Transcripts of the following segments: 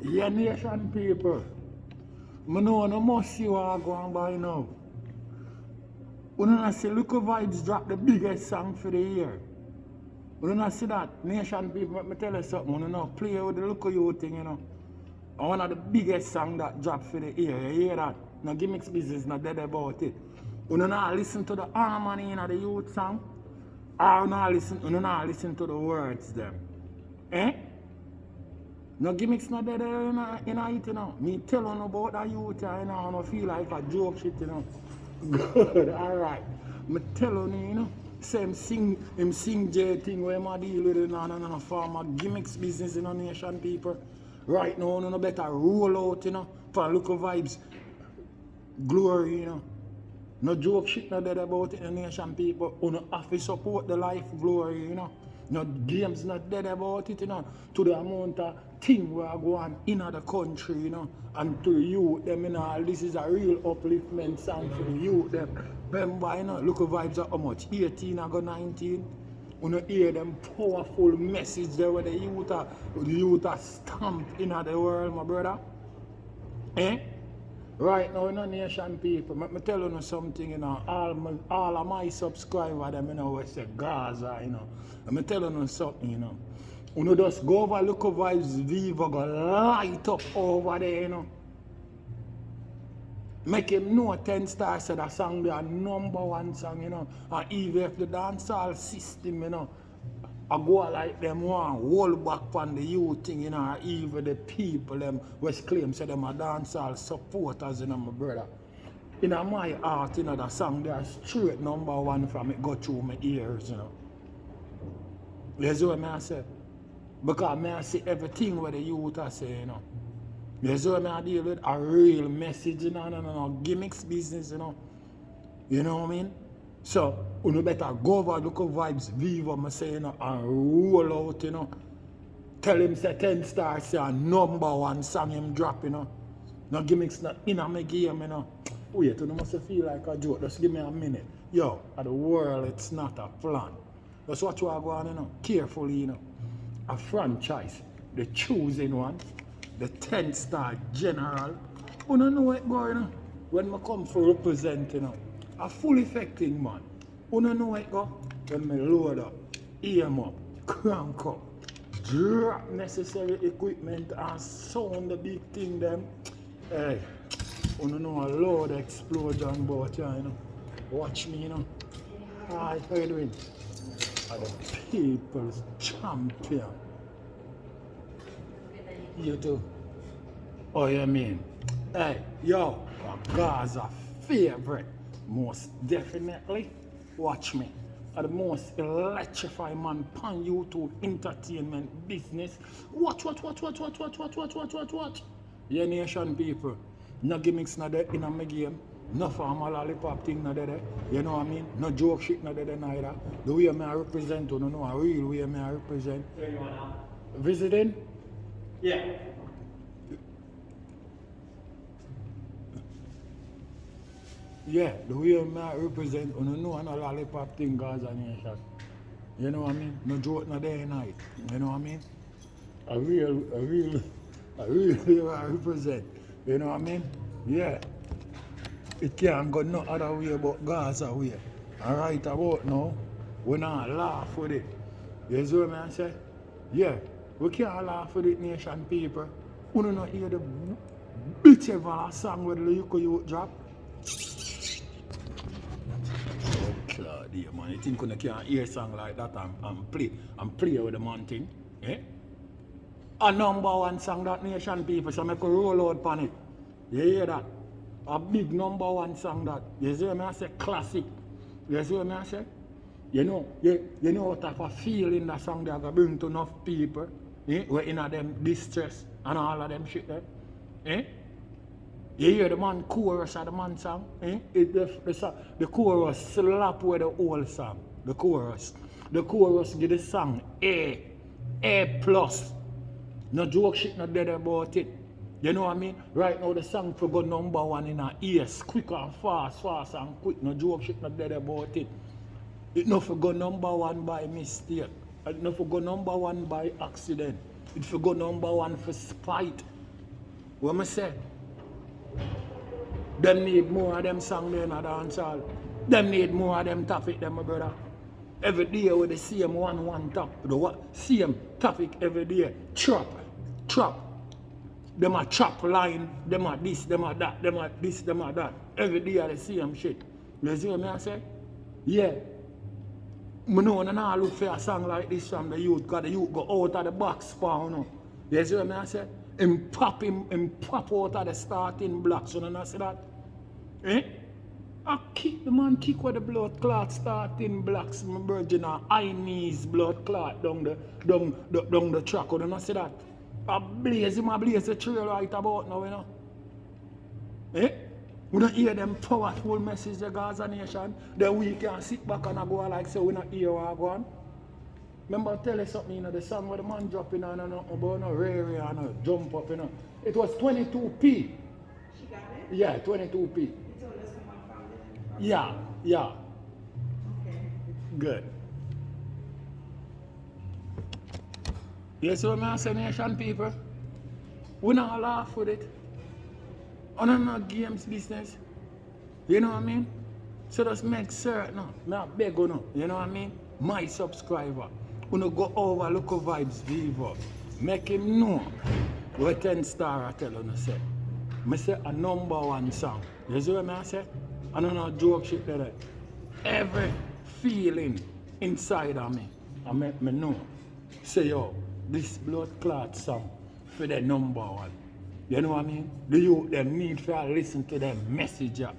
Yeah, nation people. I know no must see what I go on by now. We don't see Likkle Vybz drop the biggest song for the year. We don't see that. Nation people, let me tell you something. We don't play with the Likkle youth thing, you know. And one of the biggest songs that dropped for the year. You hear that? No gimmicks business, not dead about it. We don't listen to the harmony in the youth song. Or we don't listen to the words them. Eh? No gimmicks not there in it, you know. Me tell you about that youth, you know, I don't feel like a joke shit, you know. Good, alright. Me tell you know. Say him sing J thing where I deal with it, no form of gimmicks business in a nation, people. Right now, no better roll out, you know, for Likkle Vybz glory, you know. No joke shit not there about it in the nation, people. You know, have to support the life glory, you know. No games not dead about it, you know, to the amount of thing we are going in the country, you know, and to the youth, them, you know, this is a real upliftment song for the youth, them. Remember, you know, Likkle Vybz are how much? 18 or 19? You know, hear them powerful message there where the youth are stamped in the world, my brother. Eh? Right now, in the nation, people, let me tell you something, you know, all of my subscribers, them, you know, we say Gaza, you know. Let me tell you something, you know. You know, just go over Likkle Vybz Viva, go light up over there, you know. Make him know 10 stars said that song be a #1 song, you know. And even if the dancehall system, you know, I go like them one hold back on the youth thing, you know, or even the people them West claim say them a dancehall supporters, you know, my brother. In my heart, you know, the song they are straight #1 from it go through my ears, you know. You see what I say? Because I see everything what the youth are saying, you know. You see what I deal with? A real message, you know, no gimmicks business, you know. You know what I mean? So, you better go over Likkle Vybz Viva, I say, you know, and roll out, you know. Tell him say 10 stars, say a #1 song him drop, you know. No gimmicks not in my game, you know. Wait, you must feel like a joke. Just give me a minute. Yo, at the world, it's not a plan. That's what you are going, you know. Carefully, you know. A franchise, the choosing one, the 10-star general. You don't know what going, you know. When I come for represent, you know. A full effecting man. You don't know what go? When I load up, aim up, crank up, drop necessary equipment and sound the big thing them. Hey, you don't know a load explosion about you, you know. Watch me, you know. Hi, how you doing? I'm the people's champion. You too. Oh, you mean? Hey, yo, Gaza favorite. Most definitely, watch me. The most electrifying man pan YouTube entertainment business. Watch. Yeah, nation people. No gimmicks not there in my game. No formal lollipop thing not there. You know what I mean? No joke shit not there neither. The way I represent, you know, a real way I represent. Where you want now? Visiting? Yeah. Yeah, the way I represent, you know, no lollipop thing, Gaza nation. You know what I mean? No joke not there night. You know what I mean? A real way I represent. You know what I mean? Yeah. It can't go no other way but Gaza way. And right about now, we not laugh with it. You see what I say? Yeah, we can't laugh with it, nation people. We don't know hear the bitch ever song with the Likkle youth drop. Oh, Claudia, man. You think you can't hear a song like that and play with the man thing? Eh? A #1 song that nation people, so make a roll out on it. You hear that? A big #1 song that. You see what I say? Classic. You see what I say? You know what type of feeling that song they are going to bring to enough people. Eh? We're in them distress and all of them shit there. Eh? You hear the man chorus of the man song? Eh? The chorus slap with the whole song. The chorus. The chorus give the song A plus. No joke shit not dead about it. You know what I mean? Right now the song for go #1 in our ears. Quick and fast and quick. No joke shit not dead about it. It not for go #1 by mistake. It not for go #1 by accident. It for go #1 for spite. What I say? Them need more of them song there in a dancehall. Them need more of them topic, them, my brother. Every day with the same one top, same topic every day. Trap. Them a chop line, them a this, them a that, them a this, them a that. Every day the same shit. You see what I say? Yeah. I know I don't look for a song like this from the youth, because the youth go out of the box spawn. You know? You see what I say? Him pop out of the starting blocks. You know see that? Eh? I kick the man kick with the blood clot starting blocks, my virgin, high knees blood clot down the track. You know see that? I blaze the trail right about now, you know. Eh? We don't hear them powerful message the Gaza nation. Then we can sit back and go like say we not hear what go on. Remember I tell you something, you know, the song where the man dropping on and about no rare and no jump up, you know. It was 22p. She got it? Yeah, 22p. You told us someone found it? Yeah. Okay. Good. You see what I say, nation people? We not laugh with it. On not games business. You know what I mean? So just make certain, I beg you, you know what I mean? My subscriber, you go over Likkle Vybz Vivo. Make him know what 10 star I tell you say. I say a #1 song. You see what I say? I don't know joke shit like that. Every feeling inside of me, I make me know. Say yo, this blood clot song for the #1. You know what I mean? The youth them need to listen to them messenger.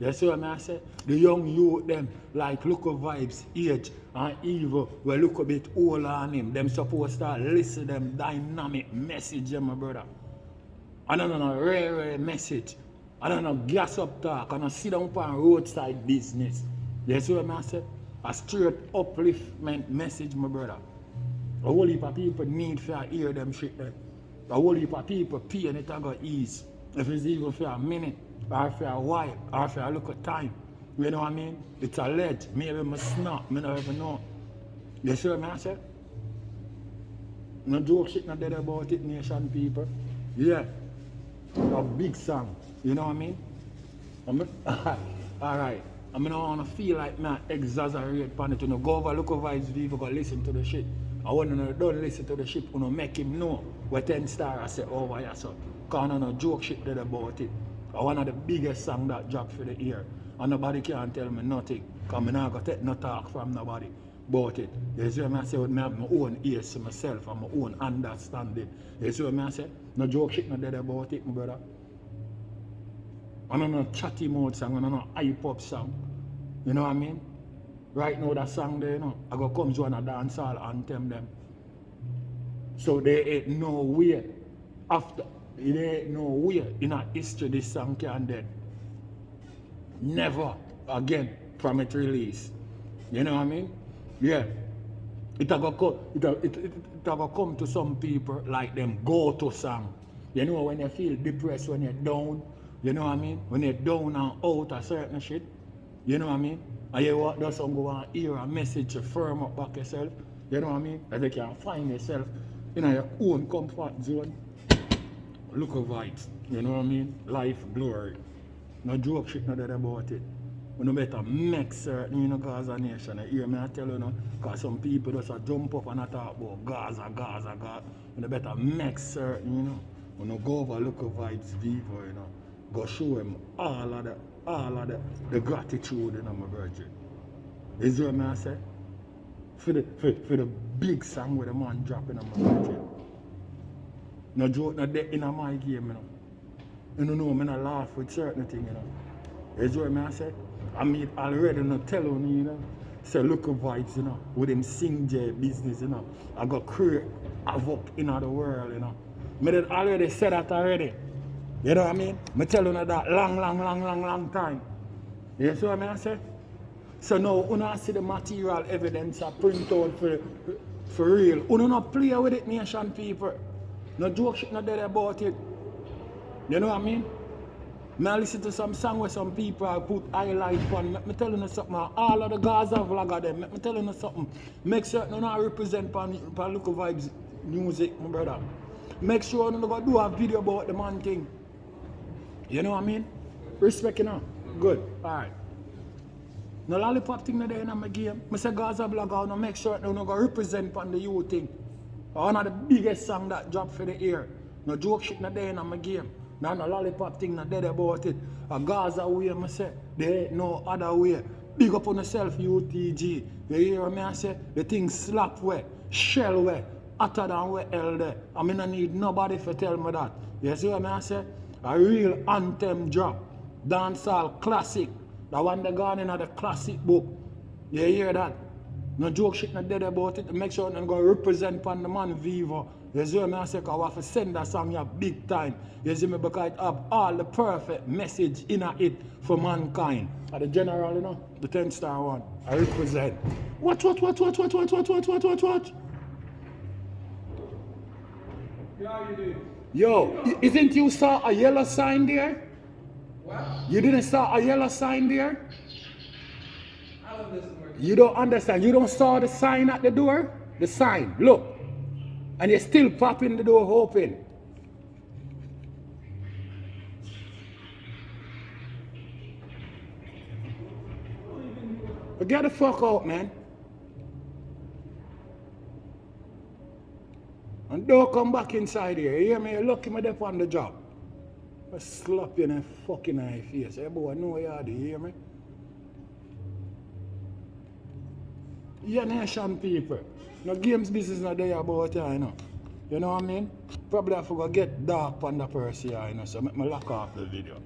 You see what I say? The young youth them like Likkle Vybz age and evil will look a bit older on him. Them supposed to listen to them dynamic message, my brother. I don't know rare message. I don't know gas up talk. I don't sit down on roadside business. You see what I say? A straight upliftment message, my brother. A whole heap of people need to hear them shit there. A whole heap of people pay and it go ease. If it's even for a minute, or for a while, or for a look at time. You know what I mean? It's a ledge. Maybe I snap, I don't even know. You see what I say? No joke shit not dead about it, nation people. Yeah. A big song. You know what I mean? Alright. I don't want to feel like I exaggerate upon it. You know, go over Likkle Vybz Vivo, go listen to the shit. I want to don't listen to the shit, you know, make him know what 10 star I say over here. So, because I no joke shit dead about it. I one of the biggest song that dropped for the year. And nobody can tell me nothing. Because I not going to take no talk from nobody about it. You see what I say? I have my own ears to myself and my own understanding. You see what I say? No joke shit not dead about it, my brother. I don't know chatty mode song, I don't know hype up song. You know what I mean? Right now that song there, you know, I go come to a dancehall anthem them. So there ain't no way after, there ain't no way in a history this song can dead. Never again from its release. You know what I mean? Yeah. It go come to some people like them go-to song. You know when you feel depressed, when you're down, you know what I mean? When you're down and out of certain shit, you know what I mean? And you walk down some go and hear a message to firm up back yourself, you know what I mean? And you can find yourself in your own comfort zone. Likkle Vybz, you know what I mean? Life glory. No joke shit not about it. You know better make certain, you know, Gaza nation. You hear me I tell you, because some people just jump up and talk about Gaza. You know better make certain, you know. You know, go over Likkle Vybz Vivo, you know. Go show him all of the gratitude, you know, my virgin. You see what I say? For the big song with the man dropping on my virgin. No joke not there in my game, you know. You know, I not laugh with certain things, you know. You see what I say? I mean, already not telling you know. Say Likkle Vybz, you know, with him sing J business, you know. I got create havoc in the world, you know. I did already said that already. You know what I mean? I tell you that long time. You see what I say? So now, when I see the material evidence I print out for real, you not play with it, nation people. No joke shit not there about it. You know what I mean? I listen to some song where some people put highlight on. Me tell you something, all of the Gaza vlogger them, me tell you something. Make certain you not represent pan Likkle Vybz music, my brother. make sure you go do a video about the man thing. You know what I mean? Respect, you know? Good. Alright. No lollipop thing there in my game. I say Gaza blogger, no make sure you go represent on the youth thing. One of the biggest song that drop for the ear. No joke shit not there in my game. No lollipop thing not there about it. A Gaza way, I say, there ain't no other way. Big up on yourself, UTG. You hear me I say? The thing slap where, shell where, hotter than where hell there. I mean I need nobody to tell me that. You see what I say? A real anthem drop. Dancehall classic. The one that gone in the classic book. You hear that? No joke shit not dead about it. Make sure I'm going to represent on the man Vivo. You see me I say, because I have to send that song here big time. You see me, because it have all the perfect message in it for mankind. At the general, you know, the 10-star one. I represent. What? Yeah, you do. Yo, isn't you saw a yellow sign there? What? You didn't saw a yellow sign there? I don't listen word. You don't understand. You don't saw the sign at the door? The sign. Look. And you're still popping the door open. Get the fuck out, man. And don't come back inside here. You hear me? You're lucky me up on the job. I slap you in the fucking eye face. Hey boy, I know you are there, you hear me? You're nation people. No games business not there about you, you know. You know what I mean? Probably I forgot get dark on the person, you know, so make me lock off the video.